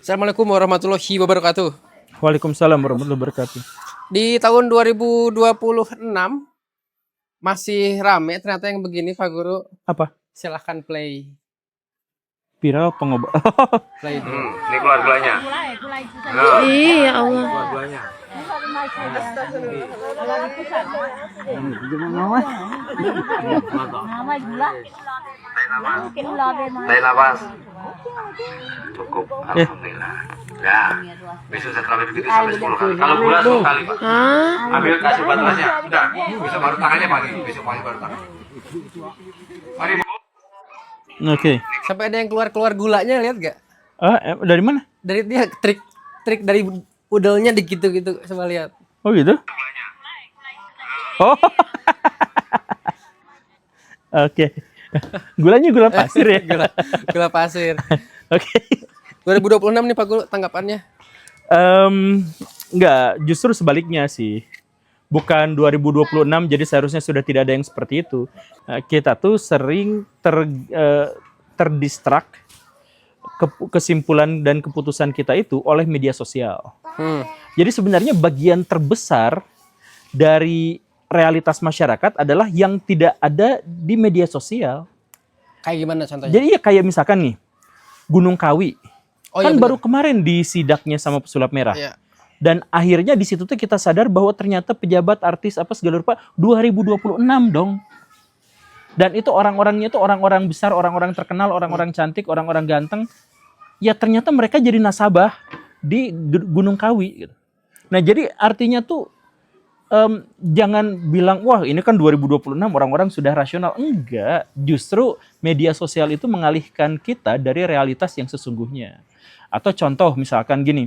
Assalamualaikum warahmatullahi wabarakatuh. Waalaikumsalam warahmatullahi wabarakatuh. Di tahun 2026 masih rame ternyata yang begini Pak Guru. Apa? Silahkan play. Viral pengobat. Play dulu. Ini keluar gulanya. Iya Allah. Keluar gulanya. Tarik nafas. Cukup. Alhamdulillah. Ya. Besok setelah begitu sampai 10 kali. Kalau gula 10 kali, Pak. Ambil kasih batasnya. Udah. Besok baru tangannya pagi. Besok pagi baru tangan. Mari, Bu. Oke. Sampai ada yang keluar gulanya, lihat gak? Dari mana? Dari dia trik dari udelnya digitu-gitu, coba lihat. Oh gitu? Oh. Oke. Gulanya gula pasir ya? Gula pasir. Oke. 2026 nih Pak Guru tanggapannya. Enggak, justru sebaliknya sih. Bukan 2026, jadi seharusnya sudah tidak ada yang seperti itu. Kita tuh sering terdistrak kesimpulan dan keputusan kita itu oleh media sosial. Jadi sebenarnya bagian terbesar dari realitas masyarakat adalah yang tidak ada di media sosial. Kayak gimana contohnya? Jadi ya kayak misalkan nih, Gunung Kawi. Oh, Kan iya, baru bener. kemarin disidaknya sama pesulap merah. Iya. Dan akhirnya di situ tuh kita sadar bahwa ternyata pejabat, artis apa segala rupa 2026 dong. Dan itu orang-orangnya tuh orang-orang besar, orang-orang terkenal, orang-orang cantik, orang-orang ganteng. Ya ternyata mereka jadi nasabah di Gunung Kawi gitu. Nah, jadi artinya tuh jangan bilang wah ini kan 2026 orang-orang sudah rasional. Enggak, justru media sosial itu mengalihkan kita dari realitas yang sesungguhnya. Atau contoh misalkan gini,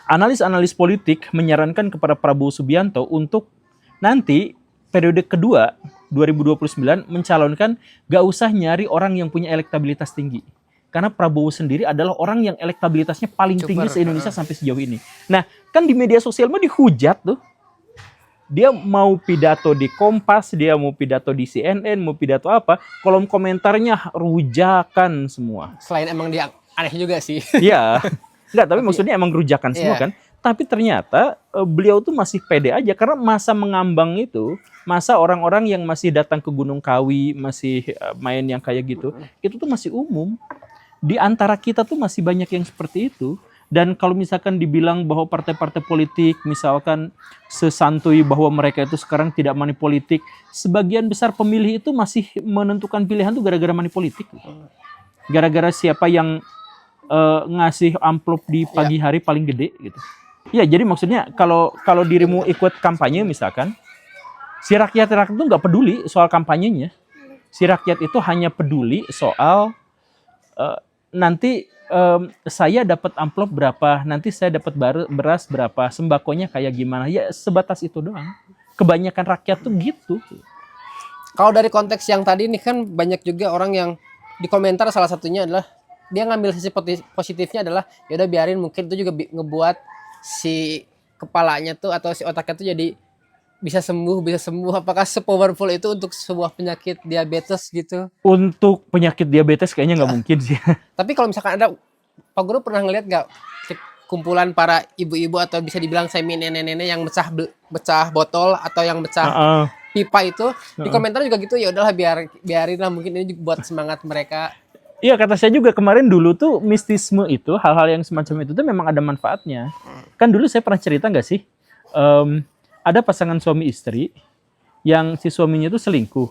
analis-analis politik menyarankan kepada Prabowo Subianto untuk nanti periode kedua 2029 mencalonkan gak usah nyari orang yang punya elektabilitas tinggi. Karena Prabowo sendiri adalah orang yang elektabilitasnya paling tinggi se-Indonesia sampai sejauh ini. Nah, kan di media sosial mah dihujat tuh. Dia mau pidato di Kompas, dia mau pidato di CNN, mau pidato apa, kolom komentarnya rujakan semua. Selain emang dia aneh juga sih. Iya. Enggak, tapi maksudnya emang rujakan semua kan. Tapi ternyata beliau tuh masih pede aja karena masa mengambang itu, masa orang-orang yang masih datang ke Gunung Kawi, masih main yang kayak gitu, itu tuh masih umum. Di antara kita tuh masih banyak yang seperti itu. Dan kalau misalkan dibilang bahwa partai-partai politik misalkan sesantui bahwa mereka itu sekarang tidak money politik, sebagian besar pemilih itu masih menentukan pilihan tuh gara-gara money politik. Gara-gara siapa yang ngasih amplop di pagi hari paling gede gitu. Ya, jadi maksudnya kalau dirimu ikut kampanye misalkan, si rakyat itu nggak peduli soal kampanyenya. Si rakyat itu hanya peduli soal nanti saya dapat amplop berapa, nanti saya dapat beras berapa, sembakonya kayak gimana. Ya sebatas itu doang. Kebanyakan rakyat tuh gitu. Kalau dari konteks yang tadi nih kan banyak juga orang yang di komentar salah satunya adalah dia ngambil sisi positifnya adalah ya udah biarin, mungkin itu juga ngebuat si kepalanya tuh atau si otaknya tuh jadi bisa sembuh. Apakah se-powerful itu untuk sebuah penyakit diabetes gitu? Untuk penyakit diabetes kayaknya nggak mungkin sih. Tapi kalau misalkan ada, Pak Guru pernah ngeliat nggak kumpulan para ibu-ibu atau bisa dibilang semi nenek-nenek yang pecah botol atau yang pecah pipa itu di komentar juga gitu, ya udahlah biarin lah, mungkin ini buat semangat mereka. Iya, kata saya juga kemarin dulu tuh mistisme itu, hal-hal yang semacam itu tuh memang ada manfaatnya. Kan dulu saya pernah cerita nggak sih, ada pasangan suami istri yang si suaminya tuh selingkuh.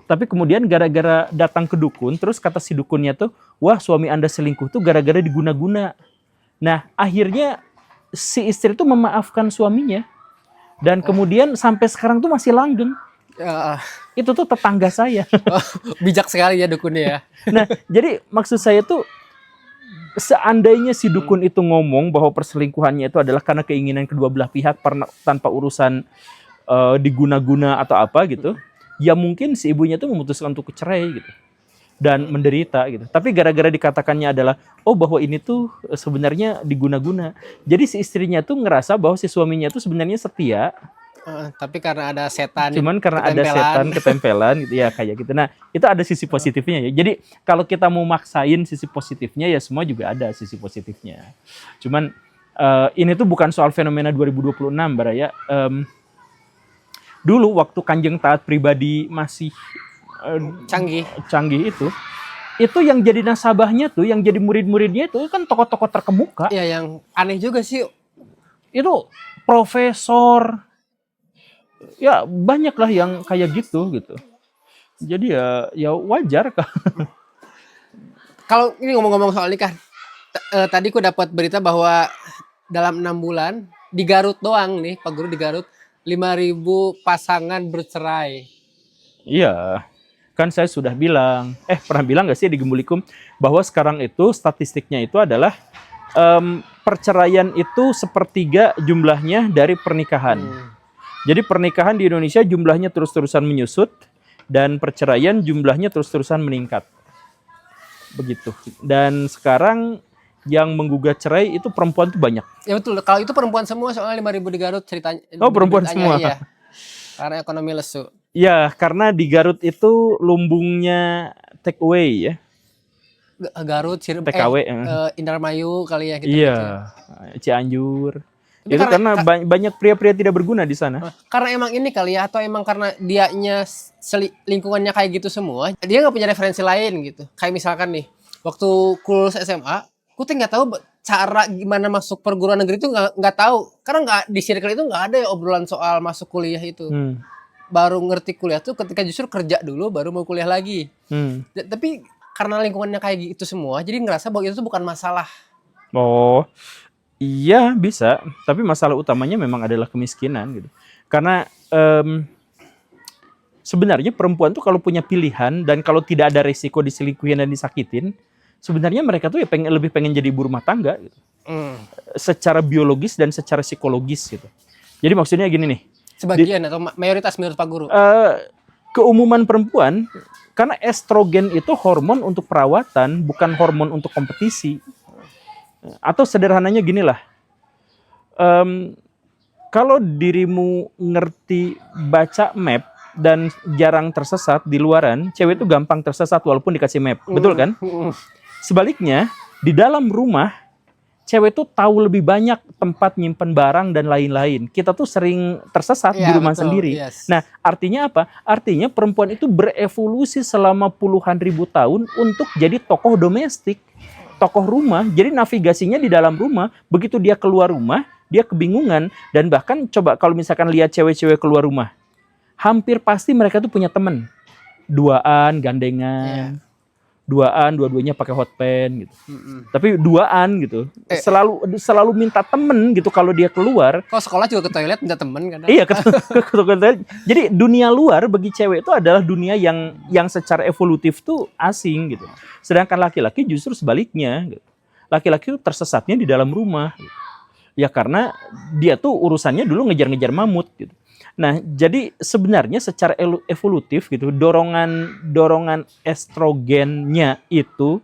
Tapi kemudian gara-gara datang ke dukun, terus kata si dukunnya tuh, wah suami Anda selingkuh tuh gara-gara diguna-guna. Nah akhirnya si istri tuh memaafkan suaminya. Dan kemudian sampai sekarang tuh masih langgeng. Itu tuh tetangga saya. Bijak sekali ya dukunnya ya. Nah, jadi maksud saya tuh seandainya si dukun itu ngomong bahwa perselingkuhannya itu adalah karena keinginan kedua belah pihak tanpa urusan diguna-guna atau apa gitu, ya mungkin si ibunya tuh memutuskan untuk cerai gitu dan menderita gitu. Tapi gara-gara dikatakannya adalah bahwa ini tuh sebenarnya diguna-guna. Jadi si istrinya tuh ngerasa bahwa si suaminya tuh sebenarnya setia. Tapi karena ada setan. Cuman karena ada setan ketempelan gitu ya kayak gitu. Nah, itu ada sisi positifnya ya. Jadi kalau kita mau maksain sisi positifnya ya semua juga ada sisi positifnya. Cuman ini tuh bukan soal fenomena 2026 Baraya. Dulu waktu Kanjeng Taat Pribadi masih canggih itu yang jadi nasabahnya tuh, yang jadi murid-muridnya itu kan tokoh-tokoh terkemuka. Iya, yang aneh juga sih. Itu profesor, ya banyak lah yang kayak gitu. Jadi ya wajar kan. Kalau ini ngomong-ngomong soal nikah, tadi ku dapat berita bahwa dalam 6 bulan di Garut doang nih, Pak Guru, di Garut 5.000 pasangan bercerai. Iya, kan saya sudah bilang, pernah bilang nggak sih di Gembulikum bahwa sekarang itu statistiknya itu adalah perceraian itu 1/3 jumlahnya dari pernikahan. Jadi pernikahan di Indonesia jumlahnya terus-terusan menyusut dan perceraian jumlahnya terus-terusan meningkat. Begitu. Dan sekarang yang menggugat cerai itu perempuan tuh banyak. Ya betul. Kalau itu perempuan semua, soalnya 5.000 di Garut ceritanya. Oh, perempuan semua. Iya. Karena ekonomi lesu. Ya, karena di Garut itu lumbungnya take away ya. Garut, TKW, Indramayu kali ya. Iya, Cianjur. Itu karena banyak pria-pria tidak berguna di sana. Karena emang ini kali ya, atau emang karena dianya lingkungannya kayak gitu semua, dia nggak punya referensi lain gitu. Kayak misalkan nih, waktu lulus SMA, aku tuh nggak tahu cara gimana masuk perguruan negeri itu nggak tahu. Karena nggak di circle itu nggak ada ya obrolan soal masuk kuliah itu. Baru ngerti kuliah tuh ketika justru kerja dulu, baru mau kuliah lagi. Tapi karena lingkungannya kayak gitu semua, jadi ngerasa bahwa itu tuh bukan masalah. Oh, iya bisa. Tapi masalah utamanya memang adalah kemiskinan gitu. Karena sebenarnya perempuan tuh kalau punya pilihan dan kalau tidak ada resiko diselingkuhin dan disakitin, sebenarnya mereka tuh ya lebih pengen jadi ibu rumah tangga gitu. Secara biologis dan secara psikologis gitu. Jadi maksudnya gini nih. Sebagian atau mayoritas menurut Pak Guru? Keumuman perempuan, karena estrogen itu hormon untuk perawatan, bukan hormon untuk kompetisi. Atau sederhananya ginilah, kalau dirimu ngerti baca map dan jarang tersesat di luaran, cewek itu gampang tersesat walaupun dikasih map, betul kan? Sebaliknya, di dalam rumah, cewek tuh tahu lebih banyak tempat nyimpen barang dan lain-lain. Kita tuh sering tersesat di rumah sendiri. Yes. Nah, artinya apa? Artinya perempuan itu berevolusi selama puluhan ribu tahun untuk jadi tokoh domestik, tokoh rumah. Jadi navigasinya di dalam rumah. Begitu dia keluar rumah, dia kebingungan. Dan bahkan coba kalau misalkan lihat cewek-cewek keluar rumah, hampir pasti mereka tuh punya temen. Duaan, gandengan. Duaan, dua-duanya pakai hot pen gitu. Tapi duaan gitu. Selalu minta temen gitu kalau dia keluar. Kalau sekolah juga ke toilet minta temen kadang. Iya, ke toilet. Jadi dunia luar bagi cewek itu adalah dunia yang secara evolutif tuh asing gitu. Sedangkan laki-laki justru sebaliknya gitu. Laki-laki itu tersesatnya di dalam rumah gitu. Ya karena dia tuh urusannya dulu ngejar-ngejar mamut gitu. Nah, jadi sebenarnya secara evolutif gitu, dorongan estrogennya itu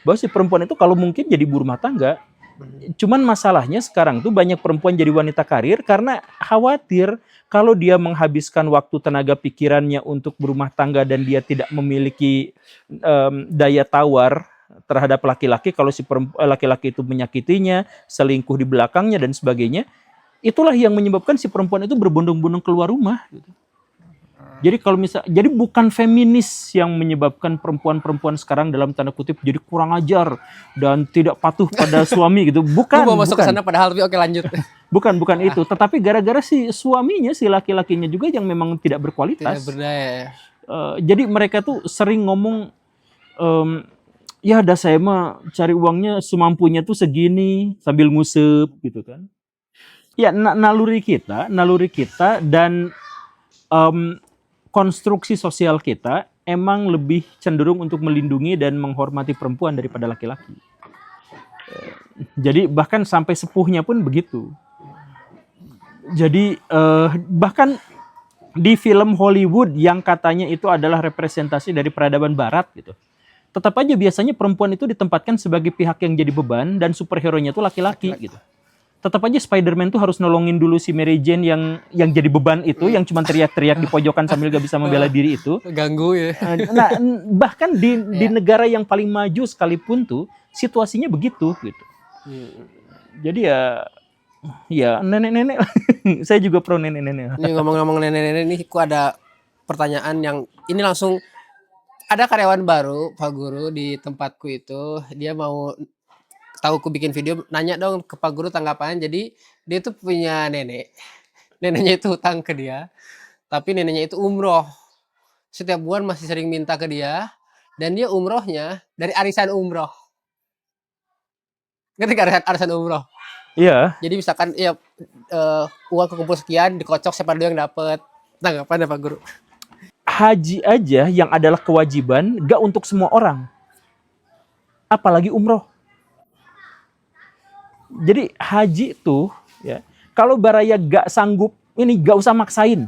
bahwa si perempuan itu kalau mungkin jadi ibu rumah tangga. Cuman masalahnya sekarang tuh banyak perempuan jadi wanita karir karena khawatir kalau dia menghabiskan waktu, tenaga, pikirannya untuk berumah tangga dan dia tidak memiliki daya tawar terhadap laki-laki, kalau si laki-laki itu menyakitinya, selingkuh di belakangnya dan sebagainya. Itulah yang menyebabkan si perempuan itu berbondong-bondong keluar rumah gitu. Jadi jadi bukan feminis yang menyebabkan perempuan-perempuan sekarang dalam tanda kutip jadi kurang ajar dan tidak patuh pada suami gitu. Bukan. Gue mau masuk ke sana padahal, tapi oke lanjut. Bukan itu, tetapi gara-gara si suaminya, si laki-lakinya juga yang memang tidak berkualitas. Tidak berdaya. Jadi mereka tuh sering ngomong ya dah saya mah cari uangnya semampunya tuh segini sambil ngusep gitu kan. Ya, naluri kita dan konstruksi sosial kita emang lebih cenderung untuk melindungi dan menghormati perempuan daripada laki-laki. Jadi bahkan sampai sepuhnya pun begitu. Jadi bahkan di film Hollywood yang katanya itu adalah representasi dari peradaban barat gitu. Tetap aja biasanya perempuan itu ditempatkan sebagai pihak yang jadi beban dan superhero-nya itu laki-laki gitu. tetap aja Spider-Man tuh harus nolongin dulu si Mary Jane yang jadi beban itu, yang cuma teriak-teriak di pojokan sambil gak bisa membela diri itu. Ganggu ya. Nah, bahkan di negara yang paling maju sekalipun tuh situasinya begitu gitu. Jadi ya nenek-nenek. Saya juga pro nenek-nenek. Ini ngomong-ngomong nenek-nenek nih, aku ada pertanyaan yang ini langsung ada karyawan baru Pak Guru di tempatku itu, dia mau tahu aku bikin video, nanya dong ke Pak Guru tanggapannya. Jadi dia tuh punya neneknya itu hutang ke dia, tapi neneknya itu umroh. Setiap bulan masih sering minta ke dia, dan dia umrohnya dari arisan umroh. Ngerti gak arisan umroh? Iya. Jadi misalkan ya uang kekumpul sekian dikocok siapa dulu yang dapat. Tanggapan Pak Guru? Haji aja yang adalah kewajiban gak untuk semua orang. Apalagi umroh. Jadi haji tuh ya, kalau baraya gak sanggup, ini gak usah maksain.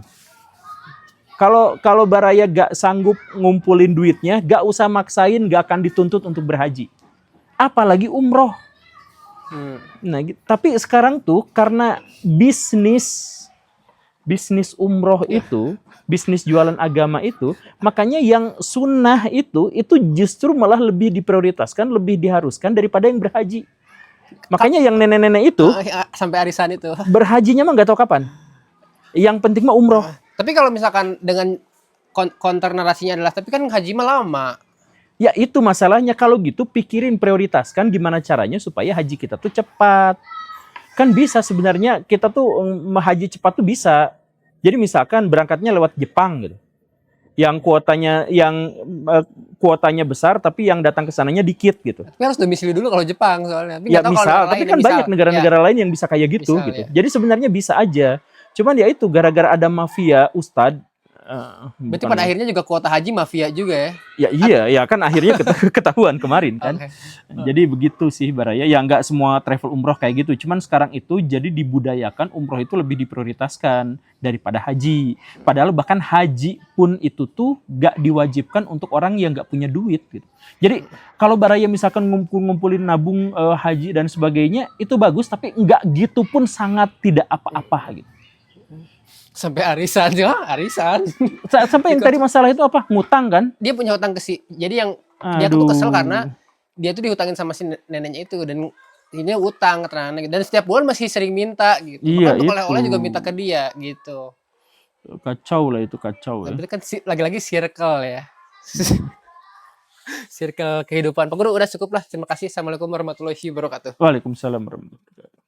Kalau baraya gak sanggup ngumpulin duitnya, gak usah maksain, gak akan dituntut untuk berhaji. Apalagi umroh. Nah, tapi sekarang tuh karena bisnis umroh itu, bisnis jualan agama itu, makanya yang sunnah itu justru malah lebih diprioritaskan, lebih diharuskan daripada yang berhaji. Makanya yang nenek-nenek itu sampai arisan itu. berhajinya mah nggak tahu kapan. Yang penting mah umroh. Tapi kalau misalkan dengan counter narasinya adalah, tapi kan haji mah lama. Ya itu masalahnya, kalau gitu pikirin, prioritaskan gimana caranya supaya haji kita tuh cepat. Kan bisa sebenarnya kita tuh haji cepat tuh bisa. Jadi misalkan berangkatnya lewat Jepang gitu. Yang kuotanya besar tapi yang datang ke sananya dikit gitu. Tapi harus domisili dulu kalau Jepang soalnya. Tapi Ya nggak tahu misal, kalau tapi lain, kan misal. banyak negara-negara lain yang bisa kayak gitu Misal, gitu. ya. Jadi sebenarnya bisa aja. Cuman ya itu gara-gara ada mafia ustad. Berarti pada akhirnya juga kuota haji mafia juga ya? Ya iya, ya kan akhirnya ketahuan kemarin kan. Oke. Jadi begitu sih Baraya. Ya nggak semua travel umroh kayak gitu. Cuman sekarang itu jadi dibudayakan umroh itu lebih diprioritaskan daripada haji. Padahal bahkan haji pun itu tuh nggak diwajibkan untuk orang yang nggak punya duit gitu. Jadi kalau Baraya misalkan ngumpulin nabung haji dan sebagainya itu bagus, tapi nggak gitu pun sangat tidak apa-apa gitu. Sampai arisan ya, arisan. Sampai yang tadi masalah itu apa? Ngutang kan? Dia punya hutang ke si. Jadi yang dia tuh Aduh. kesel karena dia tuh dihutangin sama si neneknya itu, dan ini utang keterangannya, dan setiap bulan masih sering minta gitu. Iya, Bahkan untuk oleh-oleh itu. juga minta ke dia gitu. Kacau lah itu, kacau ya. Berarti kan lagi-lagi circle ya. Circle kehidupan. Pak Guru udah cukup lah. Terima kasih. Assalamualaikum warahmatullahi wabarakatuh. Waalaikumsalam warahmatullahi wabarakatuh.